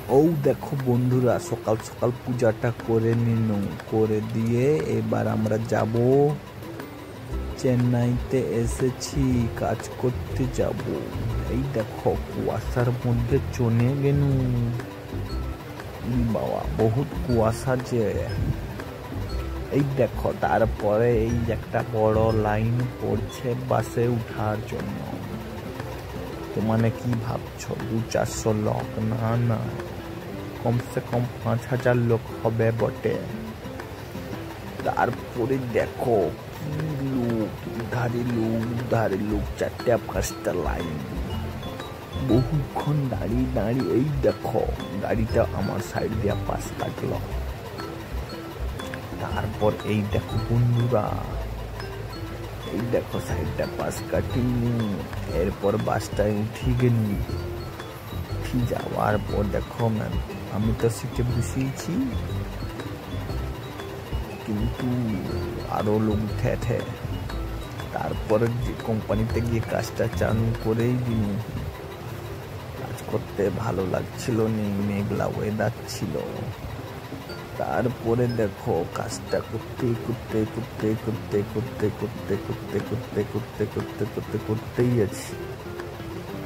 ও দেখো বন্ধুরা, সকাল সকাল পূজাটা করে নিনু, করে দিয়ে এবার আমরা যাব চেন্নাইতে। এসেছি, কাজ করতে যাব। এই দেখো কুয়াশার মধ্যে চলে গেলু। বাবা বহুত কুয়াশা যে। এই দেখো তারপরে এই একটা বড় লাইন পড়ছে বাসে উঠার জন্য। মানে কি ভাবছো 200-400 লোক? না না, কমসে কম 5000 লোক হবে বটে। তারপরে দেখো কি লোক, ধারে লোক 4টা-5টা লাইন, বহুক্ষণ দাঁড়িয়ে। এই দেখো গাড়িটা আমার সাইড দিয়ে পাশ কাটলো। তারপর এই দেখো বন্ধুরা, এই দেখো সাইডটা পাশ কাটিনি। এরপর বাসটায় উঠি গেলি। উঠি যাওয়ার পর দেখো ম্যাম, আমি তো সিটে বসিয়েছি, কিন্তু আরো লোক উঠে। তারপরে যে কোম্পানিতে গিয়ে কাজটা চালু করেই দিন। কাজ করতে ভালো লাগছিল না, মেঘলা ওয়েদার ছিল। তারপরে দেখো কাজটা করতেই আছি।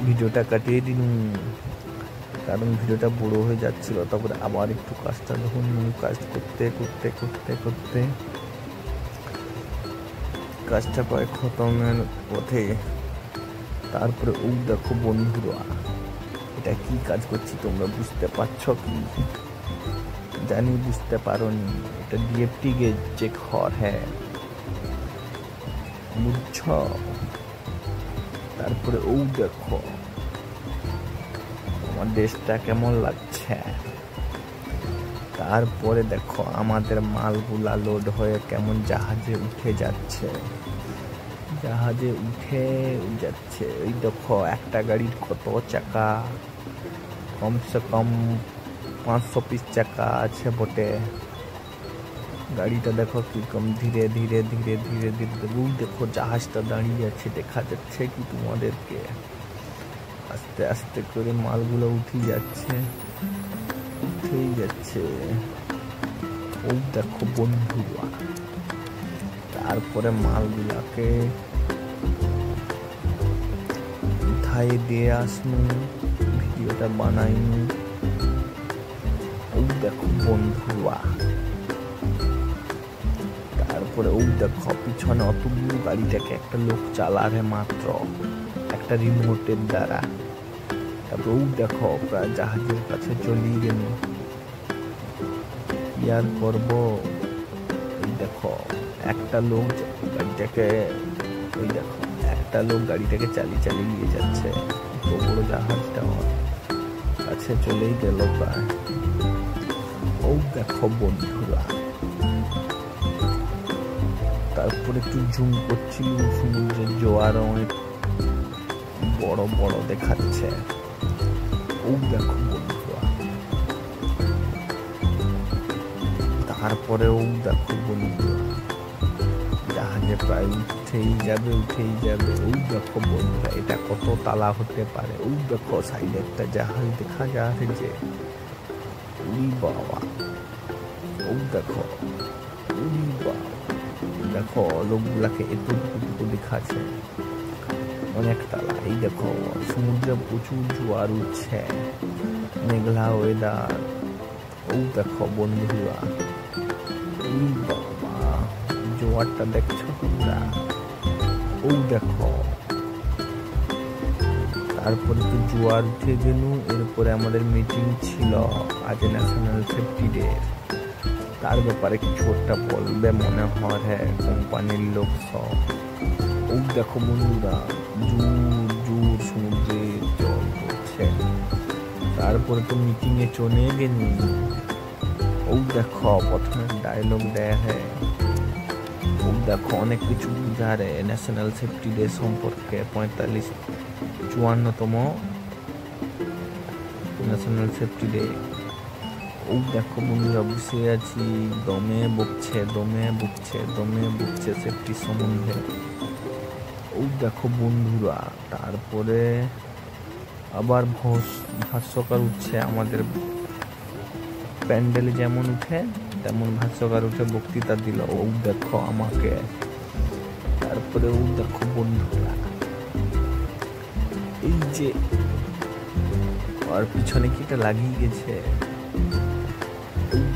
ভিডিওটা কাটিয়ে দিন, কারণ ভিডিওটা বড় হয়ে যাচ্ছিল। তারপরে আবার একটু কাজটা যখন কাজ করতে কাজটা প্রায় খতমের পথে। তারপরে ও দেখো বন্ধুরা, এটা কি কাজ করছি তোমরা বুঝতে পারছো কি? জানি বুঝতে পারোনি, এটা ডিএফটি গেজ চেক হওয়ার। হ্যাঁ বুঝছ? তারপরে ও দেখো আমার দেশটা কেমন লাগছে। তারপরে দেখো আমাদের মালগুলা লোড হয়ে কেমন জাহাজে উঠে যাচ্ছে। এই দেখো একটা গাড়ির কত চাকা, কমসে কম 500 পিস চাকা আছে বটে। গাড়িটা দেখো কি কম ধীরে ধীরে দেখো জাহাজটা দাঁড়িয়ে আছে, দেখা যাচ্ছে কি তোমাদেরকে? আস্তে আস্তে করে মালগুলো উঠেই যাচ্ছে। ও দেখো বন্ধুরা, তারপরে মালগুলাকে উঠাই দিয়ে আসনু, ভিডিওটা বানাইনি। ও দেখো বন্ধুরা, তারপরে ও দেখো পিছনে অতগুলো গাড়িটাকে একটা লোক চালারে মাত্র একটা রিমোটের দ্বারা। তারপরে ও দেখো প্রায় জাহাজের কাছে চলে গেল। কি আর করবো? এই দেখো একটা লোক গাড়িটাকে চালিয়ে নিয়ে যাচ্ছে। তো বড় জাহাজটা কাছে চলেই গেল প্রায়। ও দেখো বন্ধুরা, তারপরে একটু জুম করছিল, সমুদ্রের জোয়ার অনেক বড় বড় দেখাচ্ছে। ও দেখো বন্ধুরা, তারপরে ও দেখো বন্ধুরা, জাহাজে প্রায় উঠেই যাবে। ও দেখো বন্ধুরা, এটা কত তালা হতে পারে। ও দেখো সাইডে একটা জাহাজ দেখা যাচ্ছে। বাবা, ও দেখো দেখো লোকগুলাকে এতটুকু দেখাচ্ছে, অনেক তালা। এই দেখো সমুদ্রে প্রচুর জোয়ার উঠছে, মেঘলা ওয়েদার। ও দেখো বন্ধুরা, বাবা জোয়ারটা দেখছো তোমরা? ও দেখো, তারপরে তো জোয়ার উঠে গেল। এরপরে আমাদের মিটিং ছিল আজ ন্যাশনাল সেফটি ডে। তার ব্যাপারে কিছু একটা বলবে মনে হয়। হ্যাঁ, কোম্পানির লোক সব। ও দেখো বন্ধুরা, জোর সমুদ্রে জল পড়ছে। তারপরে তো মিটিং এ চলে গেলি। ও দেখো প্রথমে ডায়লগ দেয়। হ্যাঁ, ও দেখো অনেক কিছু বুঝারে ন্যাশনাল সেফটি ডে সম্পর্কে। 54তম ন্যাশনাল সেফটি ডে। ও দেখো বন্ধুরা, বসে আছি, দমে বকছে সেফটি সম্বন্ধে। ও দেখো বন্ধুরা, তারপরে আবার ভাষ্যকার উঠছে আমাদের প্যান্ডেলে যেমন উঠে তেমন ভাষ্যকার উঠে বক্তৃতা দিল, ও দেখো আমাকে। তারপরে ও দেখো বন্ধুরা, এই যে আর পিছনে কিটা লাগিয়ে গেছে,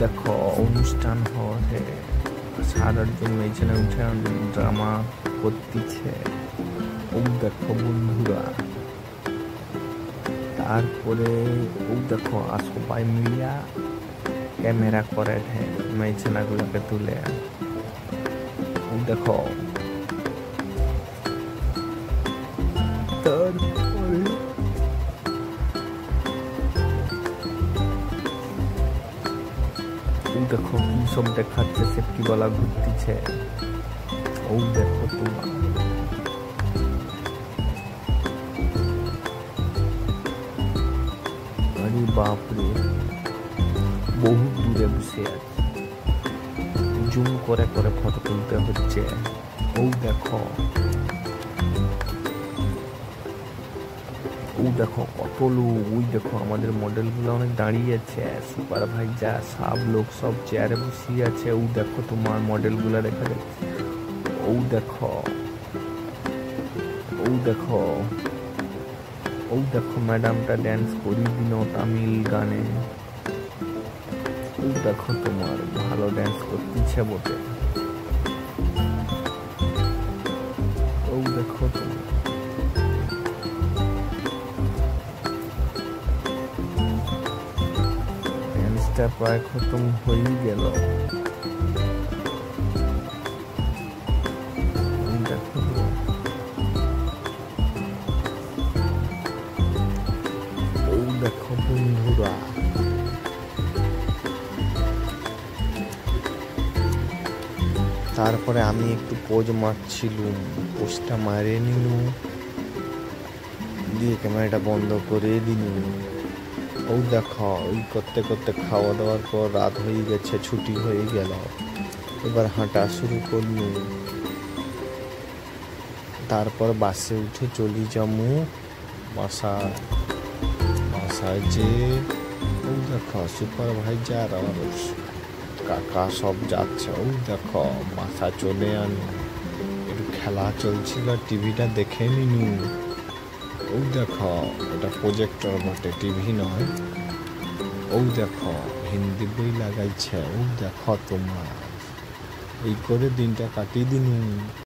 দেখো অনুষ্ঠান হচ্ছে, সারার জন্য এইখানে উঠে ড্রামা করতেছে, ও দেখো বন্ধুরা। তারপরে ও দেখো সবাই মিলিয়া ক্যামেরা করে মেয়েছেনাগুলোকে তুলে, ও দেখো। তারপরে ও দেখো কি সব দেখাচ্ছে, সেফটিওয়ালা ঘুরতেছে, ও দেখো তোমার। আরে বাপরে, বহু দূরে বসে আছে, জুম করে করে ফটো তুলতে হচ্ছে, ও দেখো। ও দেখো কত লোক, ওই দেখো আমাদের মডেলগুলো অনেক দাঁড়িয়ে আছে, সুপারভাইজার সব লোক সব চেয়ারে বসিয়ে আছে, ও দেখো তোমার মডেলগুলো দেখা যাচ্ছে, ও দেখো। ও দেখো, ও দেখো ম্যাডামটা ড্যান্স করিয়ে দিল তামিল গানে, ও দেখো তোমার ভালো ড্যান্স করতেছে বটে, ও দেখো তোমার। ড্যান্সটা প্রায় খতম হয়ে গেল, দেখো ও দেখো বন্ধুরা। তারপরে আমি একটু পোজ মারছিলুম, পোজটা মারে নিলু, দিয়ে ক্যামেরাটা বন্ধ করে দিলু। ও দেখো ওই করতে করতে খাওয়া দাওয়ার পর রাত হয়ে গেছে, ছুটি হয়ে গেল, এবার হাঁটা শুরু করলু। তারপর বাসে উঠে চলি যামু বাসায় যে ও দেখো সুপারভাইজার আর কাকা সব যাচ্ছে, ও দেখো বাসা চলে আনু, একটু খেলা চলছিল, টিভিটা দেখে নিনু, ও দেখো এটা প্রজেক্টর বটে, টিভি নয়, ও দেখো হিন্দি বই লাগাইছে, ও দেখো তোমার। এই করে দিনটা কাটিয়ে দিনু।